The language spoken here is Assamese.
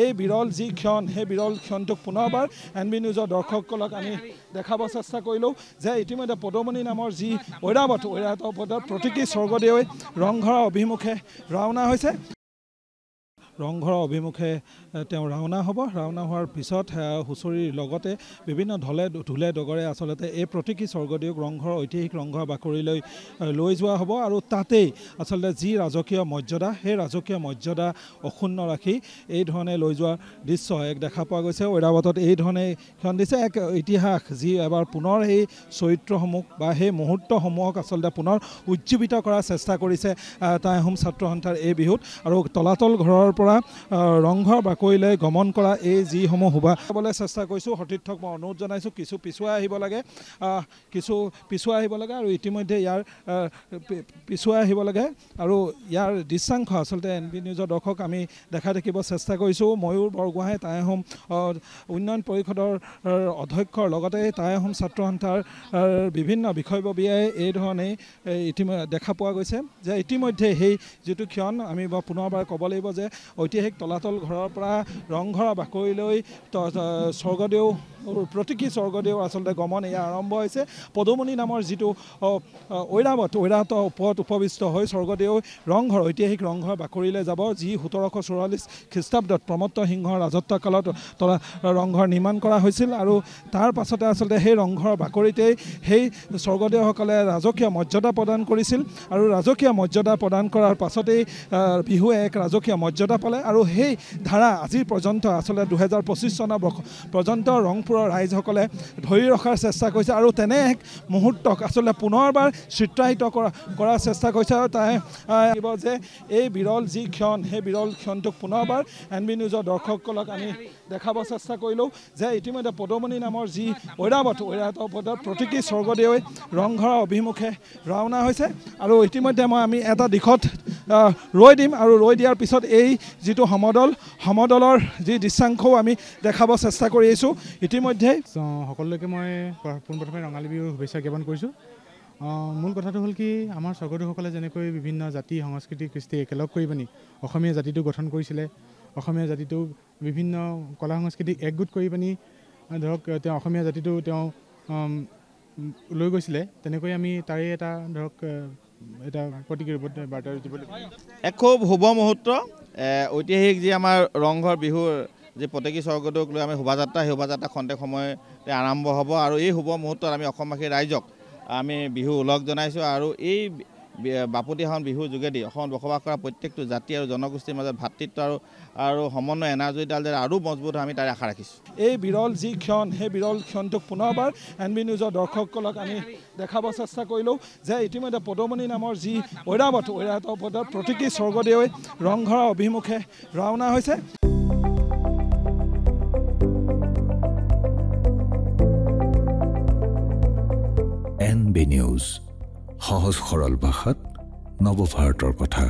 এই বিৰল যি ক্ষণ সেই বিৰল ক্ষণটোক পুনৰবাৰ NB নিউজৰ দৰ্শকসকলক আমি দেখাব চেষ্টা কৰিলোঁ যে ইতিমধ্যে পদুমণি নামৰ যি ঐৰাৱতৰ পদত প্ৰতীকী স্বৰ্গদেৱে ৰংঘৰৰ অভিমুখে ৰাওনা হৈছে। ৰংঘৰৰ অভিমুখে তেওঁ ৰাওনা হ'ব। ৰাওনা হোৱাৰ পিছত হুঁচৰিৰ লগতে বিভিন্ন ঢোলে ডগৰে আচলতে এই প্ৰতীকী স্বৰ্গদেউক ৰংঘৰৰ ঐতিহাসিক ৰংঘৰ বাকৰিলৈ লৈ যোৱা হ'ব আৰু তাতেই আচলতে যি ৰাজকীয় মৰ্যাদা সেই ৰাজকীয় মৰ্যাদা অক্ষুণ্ণ ৰাখি এই ধৰণে লৈ যোৱাৰ দৃশ্য এক দেখা পোৱা গৈছে। ঐৰাৱতত এই ধৰণে ক্ষণ দিছে এক ইতিহাস যি এবাৰ পুনৰ এই চৰিত্ৰসমূহ বা সেই মুহূৰ্তসমূহক আচলতে পুনৰ উজ্জীৱিত কৰাৰ চেষ্টা কৰিছে টাই আহোম ছাত্ৰ সন্থাৰ এই বিহুত। আৰু তলাতল ঘৰৰ পৰা ৰংঘৰ বাকৰিলৈ গমন কৰা এই যিসমূহ শোভা চাবলৈ চেষ্টা কৰিছোঁ। সতীৰ্থক মই অনুৰোধ জনাইছোঁ কিছু পিছুৱাই আহিব লাগে আৰু ইতিমধ্যে ইয়াৰ পিছুৱাই আহিব লাগে আৰু ইয়াৰ দৃশ্যাংশ আচলতে NB নিউজৰ দৰ্শক আমি দেখিব চেষ্টা কৰিছোঁ। ময়ূৰ বৰগোহাঁই টাই আহোম উন্নয়ন পৰিষদৰ অধ্যক্ষৰ লগতে টাই আহোম ছাত্ৰ সন্থাৰ বিভিন্ন বিষয়ববীয়াই এই ধৰণেই দেখা পোৱা গৈছে যে ইতিমধ্যে সেই যিটো ক্ষণ আমি পুনৰবাৰ ক'ব লাগিব যে ঐতিহাসিক তলাতল ঘৰৰ পৰা ৰংঘৰৰ বাকৰিলৈ স্বৰ্গদেউ প্ৰতীকী স্বৰ্গদেউ আচলতে গমন এয়া আৰম্ভ হৈছে। পদুমণি নামৰ যিটো ঐৰাৱতৰ ওপৰত উপবিষ্ট হৈ স্বৰ্গদেউ ৰংঘৰ ঐতিহাসিক ৰংঘৰ বাকৰিলৈ যাব যি 1744 খ্ৰীষ্টাব্দত প্ৰমত্ত সিংহৰ ৰাজত্বকালত ৰংঘৰ নিৰ্মাণ কৰা হৈছিল আৰু তাৰ পাছতে আচলতে সেই ৰংঘৰৰ বাকৰিতেই সেই স্বৰ্গদেউসকলে ৰাজকীয় মৰ্যাদা প্ৰদান কৰিছিল আৰু ৰাজকীয় মৰ্যাদা প্ৰদান কৰাৰ পাছতেই বিহুৱে এক ৰাজকীয় মৰ্যাদা পালে আৰু সেই ধাৰা আজিৰ পৰ্যন্ত আচলতে 2025 চনৰ পৰ্যন্ত ৰংপুৰৰ ৰাইজসকলে ধৰি ৰখাৰ চেষ্টা কৰিছে আৰু তেনে এক মুহূৰ্তক আচলতে পুনৰবাৰ চিত্ৰায়িত কৰাৰ চেষ্টা কৰিছে। আৰু তাই যে এই বিৰল যি ক্ষণ সেই বিৰল ক্ষণটোক পুনৰবাৰ NB নিউজৰ দৰ্শকসকলক আমি দেখাব চেষ্টা কৰিলোঁ যে ইতিমধ্যে পদুমণি নামৰ যি ঐৰাৱতৰ পদত প্ৰতীকী স্বৰ্গদেৱে ৰংঘৰৰ অভিমুখে ৰাওনা হৈছে আৰু ইতিমধ্যে আমি এটা দিশত ৰৈ দিম আৰু ৰৈ দিয়াৰ পিছত এই যিটো সমদলৰ যি দৃশ্যাংশও আমি দেখাব চেষ্টা কৰি আহিছোঁ। ইতিমধ্যে সকলোকে মই পোনপ্ৰথমে ৰঙালী বিহুৰ শুভেচ্ছা জ্ঞাপন কৰিছোঁ। মূল কথাটো হ'ল কি আমাৰ স্বৰ্গদেউসকলে যেনেকৈ বিভিন্ন জাতি সংস্কৃতি কৃষ্টি একেলগ কৰি পিনি অসমীয়া জাতিটো গঠন কৰিছিলে, অসমীয়া জাতিটো বিভিন্ন কলা সংস্কৃতিক একগোট কৰি পিনি ধৰক তেওঁ অসমীয়া জাতিটো তেওঁ লৈ গৈছিলে, তেনেকৈ আমি তাৰে এটা ধৰক এটা প্ৰতীকী ৰূপত বাৰ্তা দিবলৈ এক খুব শুভ মুহূৰ্ত। ঐতিহাসিক যি আমাৰ ৰংঘৰ বিহুৰ যি প্ৰতীকী স্বৰ্গদেউক লৈ আমি শোভাযাত্ৰা সেই শোভাযাত্ৰা খন্তেক সময়তে আৰম্ভ হ'ব আৰু এই শুভ মুহূৰ্তত আমি অসমবাসী ৰাইজক আমি বিহু ওলগ জনাইছোঁ আৰু এই বাপতিসাহোন বিহুৰ যোগেদি অসমত বসবাস কৰা প্ৰত্যেকটো জাতি আৰু জনগোষ্ঠীৰ মাজত ভাতৃত্ব আৰু সমন্বয় এনাজৰীডাল যে আৰু মজবুত হয় আমি তাৰ আশা ৰাখিছোঁ। এই বিৰল যি ক্ষণ সেই বিৰল ক্ষণটোক পুনৰবাৰ NB নিউজৰ দৰ্শকসকলক আমি দেখাব চেষ্টা কৰিলোঁ যে ইতিমধ্যে পদুমণি নামৰ যি ঐৰাৱতৰ পদত প্ৰতীকী স্বৰ্গদেৱে ৰংঘৰৰ অভিমুখে ৰাওনা হৈছে। NB নিউজ সহজ সৰল ভাষাত নৱভাৰতৰ কথা।